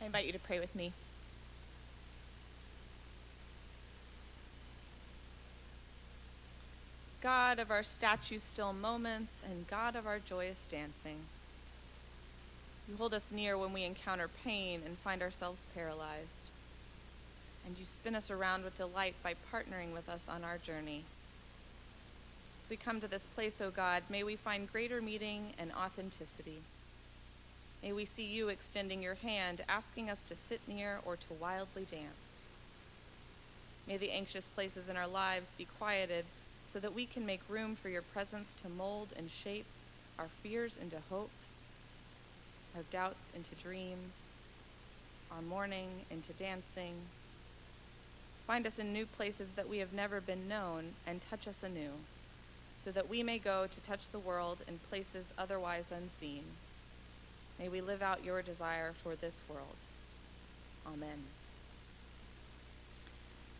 I invite you to pray with me. God of our statue-still moments and God of our joyous dancing, you hold us near when we encounter pain and find ourselves paralyzed. And you spin us around with delight by partnering with us on our journey. As we come to this place, O God, may we find greater meaning and authenticity. May we see you extending your hand, asking us to sit near or to wildly dance. May the anxious places in our lives be quieted so that we can make room for your presence to mold and shape our fears into hopes, our doubts into dreams, our mourning into dancing. Find us in new places that we have never been known and touch us anew, so that we may go to touch the world in places otherwise unseen. May we live out your desire for this world. Amen.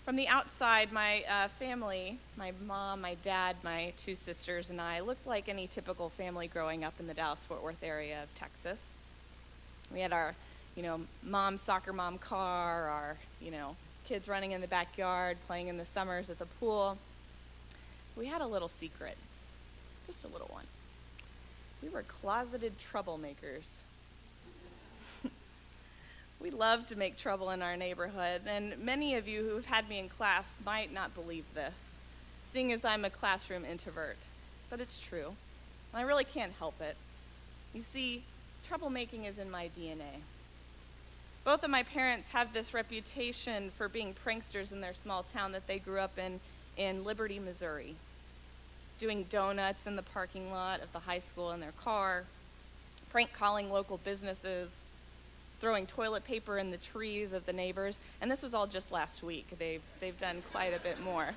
From the outside, my family, my mom, my dad, my two sisters, and I looked like any typical family growing up in the Dallas-Fort Worth area of Texas. We had our, soccer mom car, our, kids running in the backyard, playing in the summers at the pool. We had a little secret, just a little one. We were closeted troublemakers. We love to make trouble in our neighborhood, and many of you who have had me in class might not believe this, seeing as I'm a classroom introvert. But it's true, and I really can't help it. You see, troublemaking is in my DNA. Both of my parents have this reputation for being pranksters in their small town that they grew up in Liberty, Missouri, doing donuts in the parking lot of the high school in their car, prank calling local businesses, throwing toilet paper in the trees of the neighbors, and this was all just last week. They've done quite a bit more.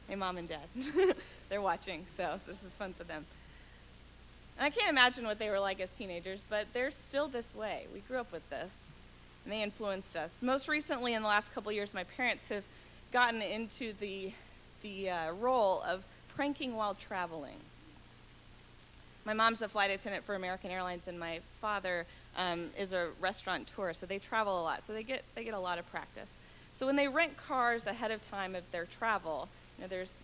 Hey, Mom and Dad, they're watching, so this is fun for them. And I can't imagine what they were like as teenagers, but they're still this way. We grew up with this, and they influenced us. Most recently, in the last couple of years, my parents have gotten into the role of pranking while traveling. My mom's a flight attendant for American Airlines, and my father is a restaurateur, so they travel a lot. So they get a lot of practice. So when they rent cars ahead of time of their travel,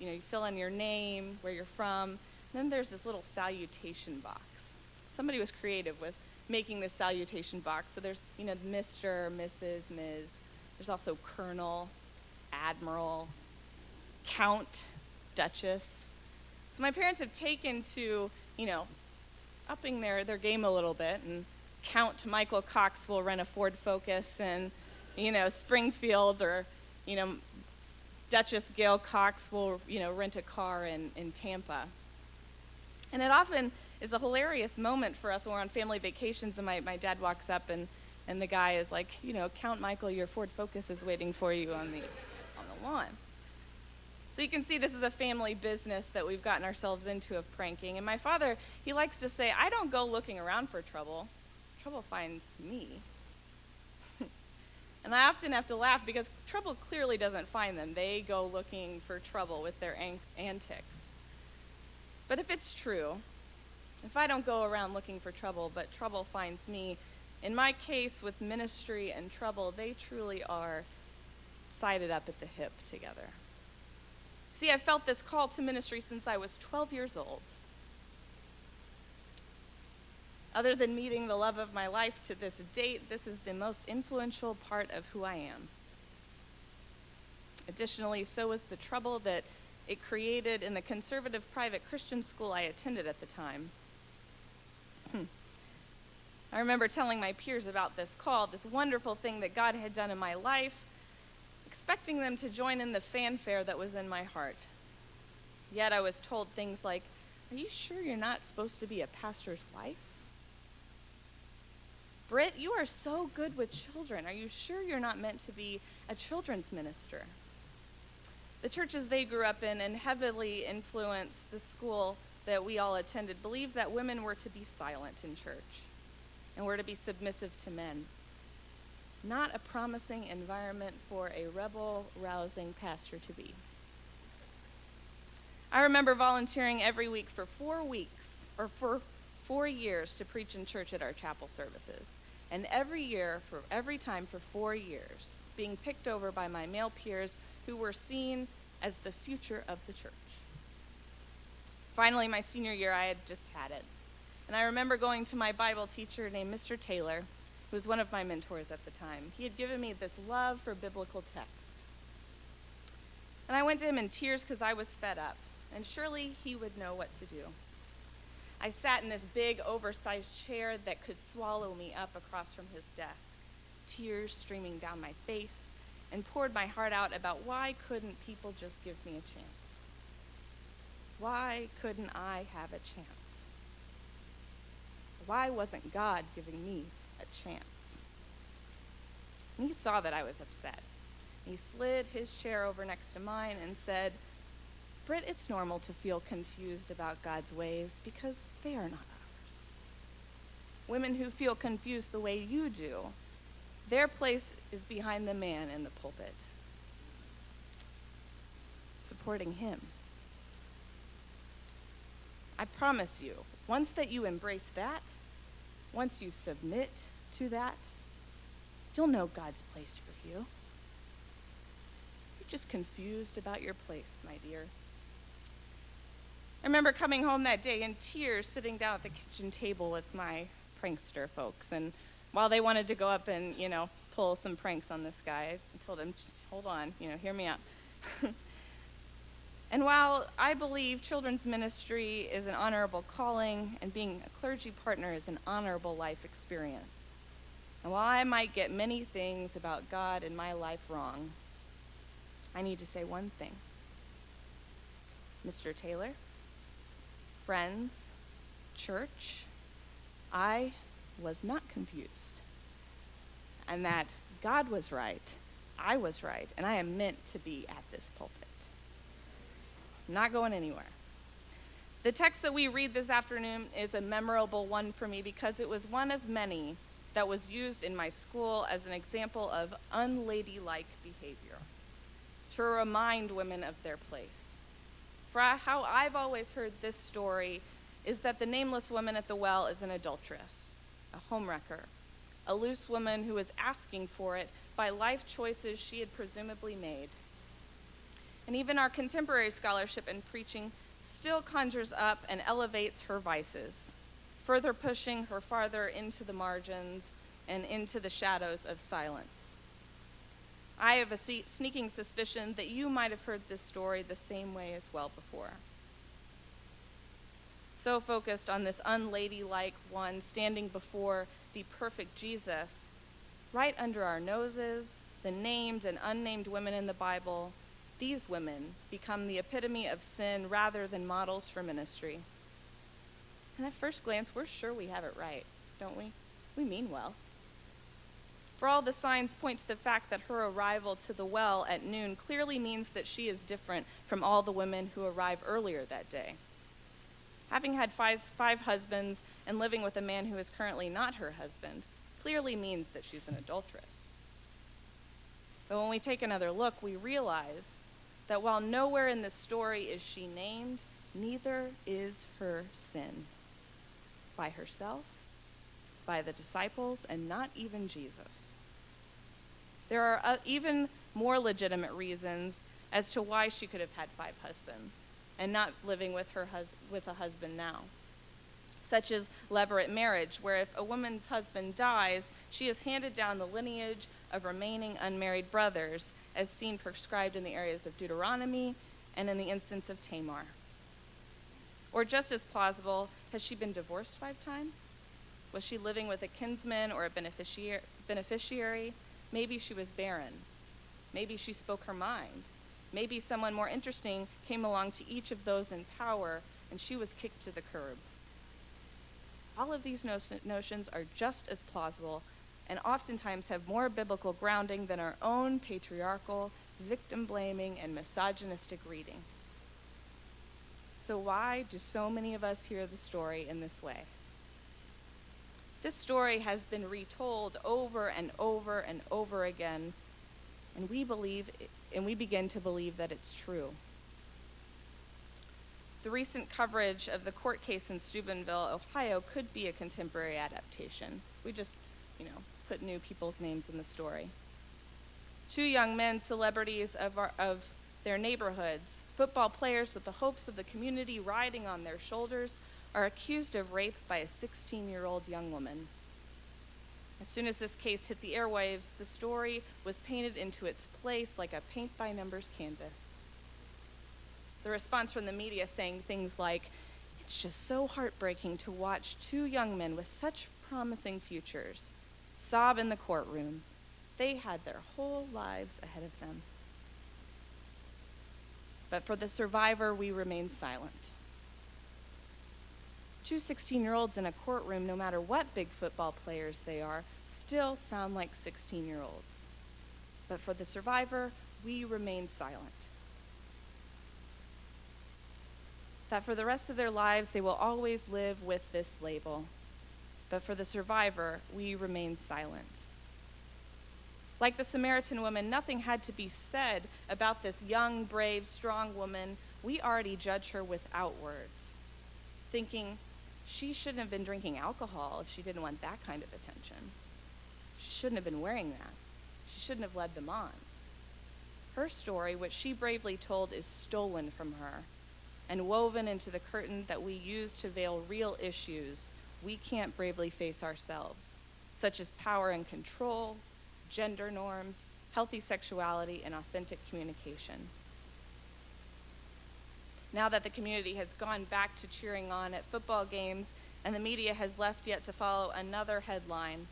you fill in your name, where you're from, and then there's this little salutation box. Somebody was creative with making this salutation box. So there's Mr., Mrs., Ms. There's also Colonel, Admiral, Count, Duchess. So my parents have taken to upping their game a little bit, and Count Michael Cox will rent a Ford Focus in, Springfield, or, Duchess Gail Cox will, rent a car in Tampa. And it often is a hilarious moment for us when we're on family vacations, and my dad walks up, and the guy is like, Count Michael, your Ford Focus is waiting for you on the lawn. So you can see this is a family business that we've gotten ourselves into of pranking. And my father, he likes to say, I don't go looking around for trouble. Trouble finds me. And I often have to laugh because trouble clearly doesn't find them. They go looking for trouble with their antics. But if it's true, if I don't go around looking for trouble, but trouble finds me, in my case with ministry and trouble, they truly are sided up at the hip together. See, I've felt this call to ministry since I was 12 years old. Other than meeting the love of my life to this date, this is the most influential part of who I am. Additionally, so was the trouble that it created in the conservative private Christian school I attended at the time. I remember telling my peers about this call, this wonderful thing that God had done in my life, expecting them to join in the fanfare that was in my heart. Yet I was told things like, are you sure you're not supposed to be a pastor's wife? Britt, you are so good with children. Are you sure you're not meant to be a children's minister? The churches they grew up in and heavily influenced the school that we all attended believed that women were to be silent in church and were to be submissive to men. Not a promising environment for a rebel-rousing pastor to be. I remember volunteering every week for 4 years to preach in church at our chapel services. And every time for 4 years, being picked over by my male peers who were seen as the future of the church. Finally, my senior year, I had just had it. And I remember going to my Bible teacher named Mr. Taylor, who was one of my mentors at the time. He had given me this love for biblical text. And I went to him in tears because I was fed up, and surely he would know what to do. I sat in this big, oversized chair that could swallow me up across from his desk, tears streaming down my face, and poured my heart out about why couldn't people just give me a chance? Why couldn't I have a chance? Why wasn't God giving me a chance? And he saw that I was upset. He slid his chair over next to mine and said, "Britt, it's normal to feel confused about God's ways because they are not ours. Women who feel confused the way you do, their place is behind the man in the pulpit, supporting him. I promise you, once that you embrace that, once you submit to that, you'll know God's place for you. You're just confused about your place, my dear." I remember coming home that day in tears, sitting down at the kitchen table with my prankster folks. And while they wanted to go up and, pull some pranks on this guy, I told them, just hold on, hear me out. And while I believe children's ministry is an honorable calling and being a clergy partner is an honorable life experience, and while I might get many things about God in my life wrong, I need to say one thing. Mr. Taylor, friends, church, I was not confused. And that God was right, I was right, and I am meant to be at this pulpit. I'm not going anywhere. The text that we read this afternoon is a memorable one for me because it was one of many that was used in my school as an example of unladylike behavior, to remind women of their place. For how I've always heard this story is that the nameless woman at the well is an adulteress, a homewrecker, a loose woman who is asking for it by life choices she had presumably made. And even our contemporary scholarship and preaching still conjures up and elevates her vices, further pushing her farther into the margins and into the shadows of silence. I have a sneaking suspicion that you might have heard this story the same way as well before. So focused on this unladylike one standing before the perfect Jesus, right under our noses, the named and unnamed women in the Bible, these women become the epitome of sin rather than models for ministry. And at first glance, we're sure we have it right, don't we? We mean well. For all the signs point to the fact that her arrival to the well at noon clearly means that she is different from all the women who arrived earlier that day. Having had five husbands and living with a man who is currently not her husband clearly means that she's an adulteress. But when we take another look, we realize that while nowhere in this story is she named, neither is her sin. By herself, by the disciples, and not even Jesus. There are even more legitimate reasons as to why she could have had 5 husbands and not living with a husband now, such as levirate marriage, where if a woman's husband dies, she is handed down the lineage of remaining unmarried brothers, as seen prescribed in the areas of Deuteronomy and in the instance of Tamar. Or just as plausible, has she been divorced 5 times? Was she living with a kinsman or a beneficiary? Maybe she was barren. Maybe she spoke her mind. Maybe someone more interesting came along to each of those in power, and she was kicked to the curb. All of these notions are just as plausible and oftentimes have more biblical grounding than our own patriarchal, victim-blaming, and misogynistic reading. So why do so many of us hear the story in this way? This story has been retold over and over and over again, and we begin to believe that it's true. The recent coverage of the court case in Steubenville, Ohio, could be a contemporary adaptation. We just put new people's names in the story. Two young men, celebrities of their neighborhoods, football players with the hopes of the community riding on their shoulders, are accused of rape by a 16-year-old young woman. As soon as this case hit the airwaves, the story was painted into its place like a paint-by-numbers canvas. The response from the media saying things like, "It's just so heartbreaking to watch two young men with such promising futures sob in the courtroom. They had their whole lives ahead of them." But for the survivor, we remain silent. Two 16-year-olds in a courtroom, no matter what big football players they are, still sound like 16-year-olds. But for the survivor, we remain silent. That for the rest of their lives, they will always live with this label. But for the survivor, we remain silent. Like the Samaritan woman, nothing had to be said about this young, brave, strong woman. We already judge her without words, thinking she shouldn't have been drinking alcohol if she didn't want that kind of attention. She shouldn't have been wearing that. She shouldn't have led them on. Her story, which she bravely told, is stolen from her and woven into the curtain that we use to veil real issues we can't bravely face ourselves, such as power and control, gender norms, healthy sexuality, and authentic communication. Now that the community has gone back to cheering on at football games and the media has left yet to follow another headline,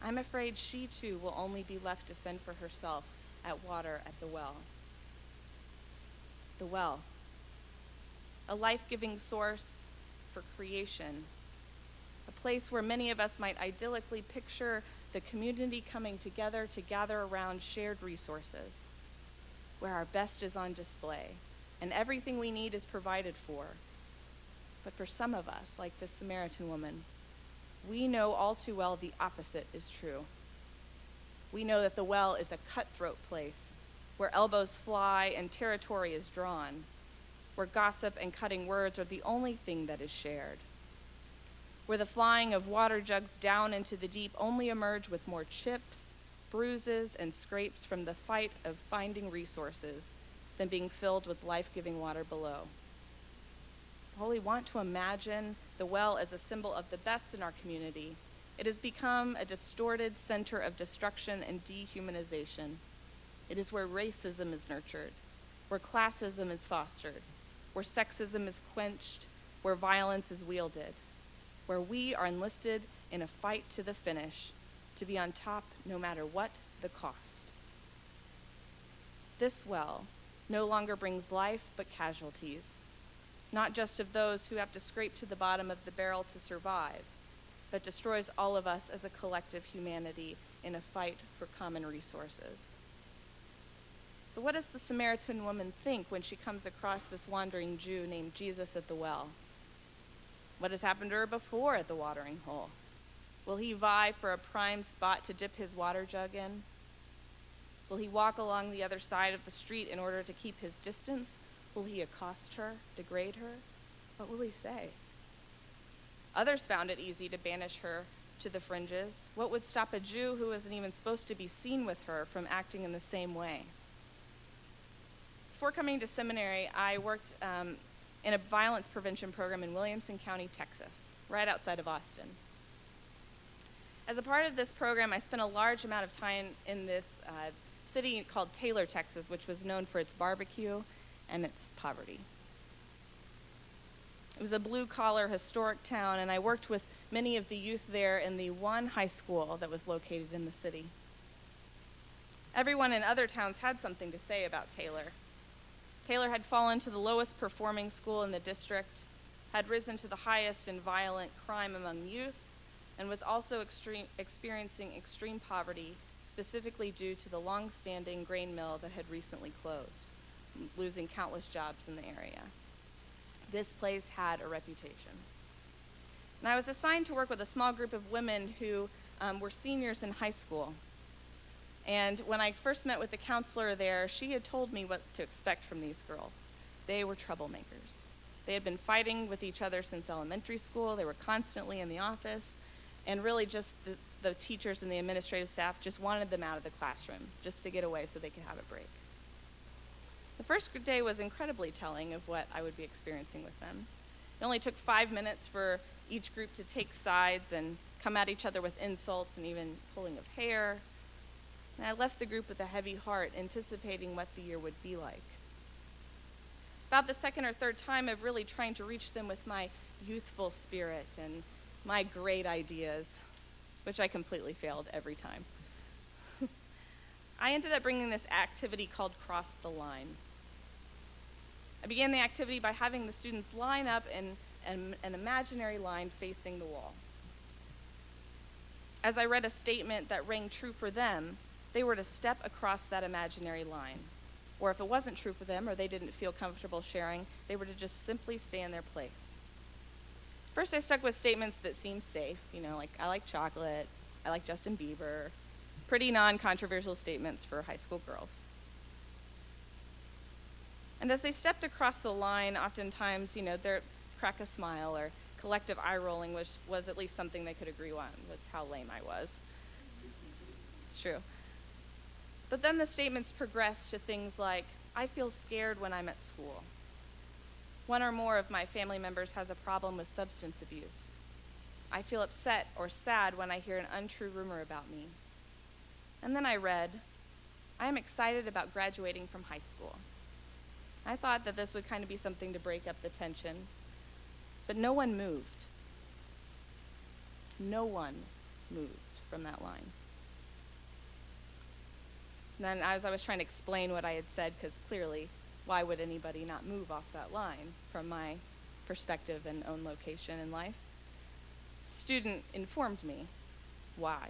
I'm afraid she too will only be left to fend for herself at water at the well. The well, a life-giving source for creation, a place where many of us might idyllically picture the community coming together to gather around shared resources, where our best is on display and everything we need is provided for. But for some of us, like this Samaritan woman, we know all too well the opposite is true. We know that the well is a cutthroat place where elbows fly and territory is drawn, where gossip and cutting words are the only thing that is shared, where the flying of water jugs down into the deep only emerge with more chips, bruises, and scrapes from the fight of finding resources than being filled with life-giving water below. While we want to imagine the well as a symbol of the best in our community, it has become a distorted center of destruction and dehumanization. It is where racism is nurtured, where classism is fostered, where sexism is quenched, where violence is wielded, where we are enlisted in a fight to the finish, to be on top no matter what the cost. This well no longer brings life but casualties, not just of those who have to scrape to the bottom of the barrel to survive, but destroys all of us as a collective humanity in a fight for common resources. So what does the Samaritan woman think when she comes across this wandering Jew named Jesus at the well? What has happened to her before at the watering hole? Will he vie for a prime spot to dip his water jug in? Will he walk along the other side of the street in order to keep his distance? Will he accost her, degrade her? What will he say? Others found it easy to banish her to the fringes. What would stop a Jew who isn't even supposed to be seen with her from acting in the same way? Before coming to seminary, I worked in a violence prevention program in Williamson County, Texas, right outside of Austin. As a part of this program, I spent a large amount of time in this city called Taylor, Texas, which was known for its barbecue and its poverty. It was a blue-collar historic town, and I worked with many of the youth there in the one high school that was located in the city. Everyone in other towns had something to say about Taylor. Taylor had fallen to the lowest performing school in the district, had risen to the highest in violent crime among youth, and was also experiencing extreme poverty, specifically due to the long-standing grain mill that had recently closed, losing countless jobs in the area. This place had a reputation. And I was assigned to work with a small group of women who were seniors in high school. And when I first met with the counselor there, she had told me what to expect from these girls. They were troublemakers. They had been fighting with each other since elementary school. They were constantly in the office. and really just the teachers and the administrative staff just wanted them out of the classroom just to get away so they could have a break. The first day was incredibly telling of what I would be experiencing with them. It only took 5 minutes for each group to take sides and come at each other with insults and even pulling of hair. And I left the group with a heavy heart, anticipating what the year would be like. About the second or third time of really trying to reach them with my youthful spirit and my great ideas, which I completely failed every time. I ended up bringing this activity called Cross the Line. I began the activity by having the students line up in an imaginary line facing the wall. As I read a statement that rang true for them, they were to step across that imaginary line. Or if it wasn't true for them or they didn't feel comfortable sharing, they were to just simply stay in their place. First, I stuck with statements that seemed safe, like I like chocolate, I like Justin Bieber, pretty non-controversial statements for high school girls. And as they stepped across the line, oftentimes, they'd crack a smile or collective eye rolling, which was at least something they could agree on, was how lame I was. It's true. But then the statements progressed to things like, I feel scared when I'm at school. One or more of my family members has a problem with substance abuse. I feel upset or sad when I hear an untrue rumor about me. And then I read, I am excited about graduating from high school. I thought that this would kind of be something to break up the tension, but no one moved. No one moved from that line. And then as I was trying to explain what I had said, because clearly, why would anybody not move off that line from my perspective and own location in life? The student informed me why.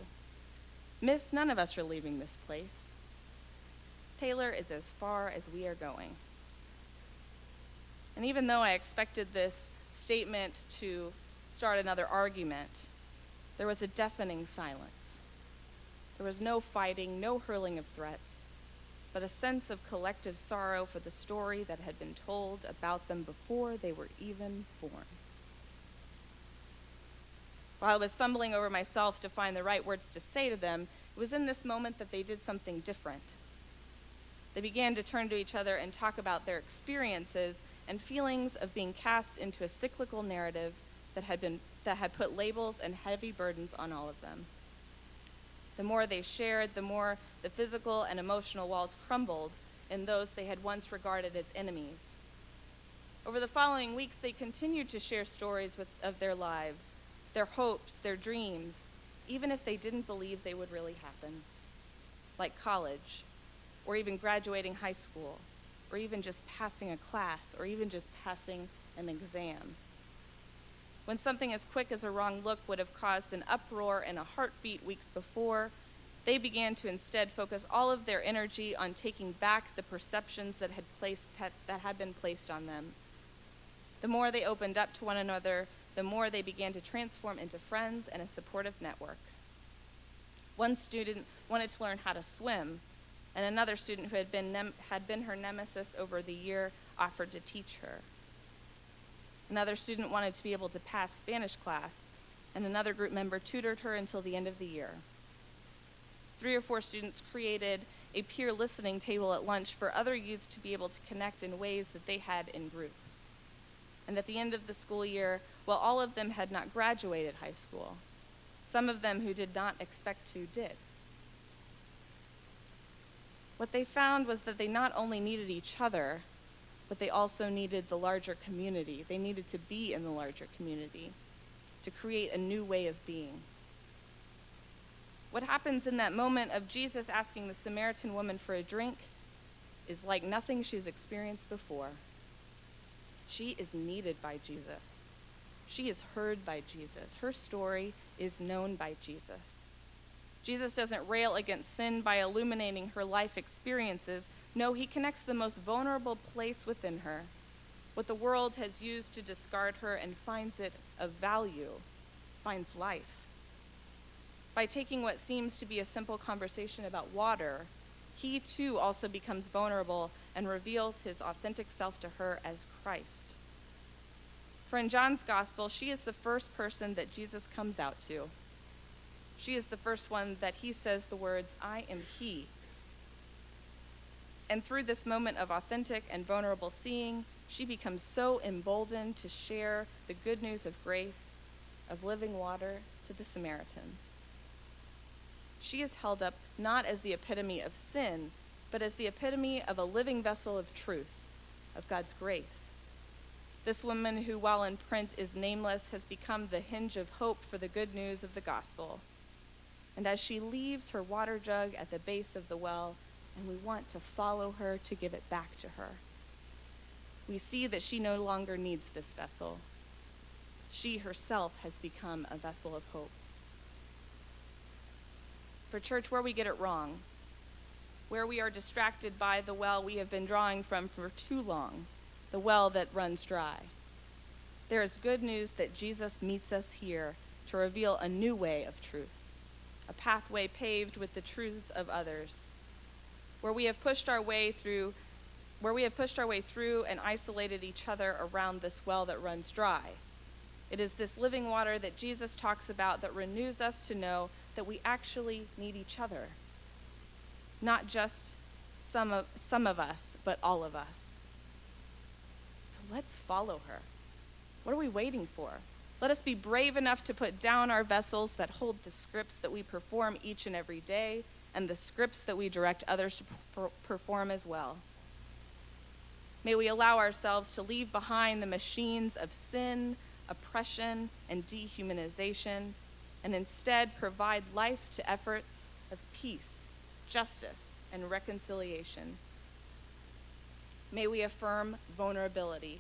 Miss, none of us are leaving this place. Taylor is as far as we are going. And even though I expected this statement to start another argument, there was a deafening silence. There was no fighting, no hurling of threats, but a sense of collective sorrow for the story that had been told about them before they were even born. While I was fumbling over myself to find the right words to say to them, it was in this moment that they did something different. They began to turn to each other and talk about their experiences and feelings of being cast into a cyclical narrative that had put labels and heavy burdens on all of them. The more they shared, the more the physical and emotional walls crumbled in those they had once regarded as enemies. Over the following weeks, they continued to share stories of their lives, their hopes, their dreams, even if they didn't believe they would really happen, like college, or even graduating high school, or even just passing a class, or even just passing an exam. When something as quick as a wrong look would have caused an uproar and a heartbeat weeks before, they began to instead focus all of their energy on taking back the perceptions that had been placed on them. The more they opened up to one another, the more they began to transform into friends and a supportive network. One student wanted to learn how to swim, and another student who had been her nemesis over the year offered to teach her. Another student wanted to be able to pass Spanish class, and another group member tutored her until the end of the year. 3 or 4 students created a peer listening table at lunch for other youth to be able to connect in ways that they had in group. And at the end of the school year, while all of them had not graduated high school, some of them who did not expect to did. What they found was that they not only needed each other, but they also needed the larger community. They needed to be in the larger community to create a new way of being. What happens in that moment of Jesus asking the Samaritan woman for a drink is like nothing she's experienced before. She is needed by Jesus. She is heard by Jesus. Her story is known by Jesus. Jesus doesn't rail against sin by illuminating her life experiences. No, he connects the most vulnerable place within her, what the world has used to discard her, and finds it of value, finds life. By taking what seems to be a simple conversation about water, he too also becomes vulnerable and reveals his authentic self to her as Christ. For in John's gospel, she is the first person that Jesus comes out to. She is the first one that he says the words, "I am he." And through this moment of authentic and vulnerable seeing, she becomes so emboldened to share the good news of grace, of living water to the Samaritans. She is held up not as the epitome of sin, but as the epitome of a living vessel of truth, of God's grace. This woman who, while in print, is nameless, has become the hinge of hope for the good news of the gospel. And as she leaves her water jug at the base of the well, and we want to follow her to give it back to her, we see that she no longer needs this vessel. She herself has become a vessel of hope. For church, where we get it wrong, where we are distracted by the well we have been drawing from for too long, the well that runs dry, there is good news that Jesus meets us here to reveal a new way of truth, a pathway paved with the truths of others. Where we have pushed our way through and isolated each other around this well that runs dry, it is this living water that Jesus talks about that renews us to know that we actually need each other. Not just some of us, but all of us. So let's follow her. What are we waiting for? Let us be brave enough to put down our vessels that hold the scripts that we perform each and every day, and the scripts that we direct others to perform as well. May we allow ourselves to leave behind the machines of sin, oppression, and dehumanization, and instead provide life to efforts of peace, justice, and reconciliation. May we affirm vulnerability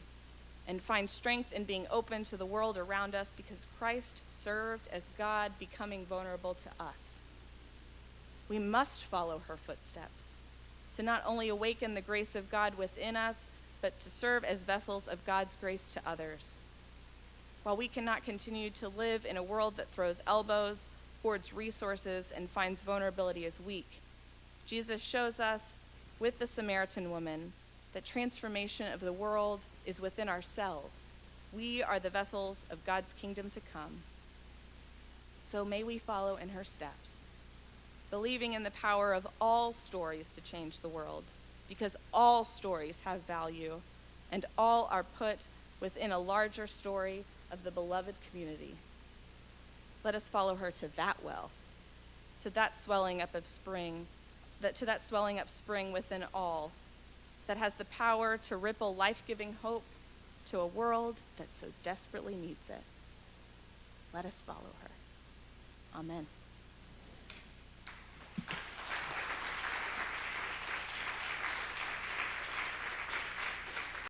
and find strength in being open to the world around us because Christ served as God, becoming vulnerable to us. We must follow her footsteps to not only awaken the grace of God within us, but to serve as vessels of God's grace to others. While we cannot continue to live in a world that throws elbows, hoards resources, and finds vulnerability as weak, Jesus shows us with the Samaritan woman that transformation of the world is within ourselves. We are the vessels of God's kingdom to come. So may we follow in her steps, believing in the power of all stories to change the world, because all stories have value, and all are put within a larger story of the beloved community. Let us follow her to that well, to that swelling up spring within all, that has the power to ripple life-giving hope to a world that so desperately needs it. Let us follow her. Amen.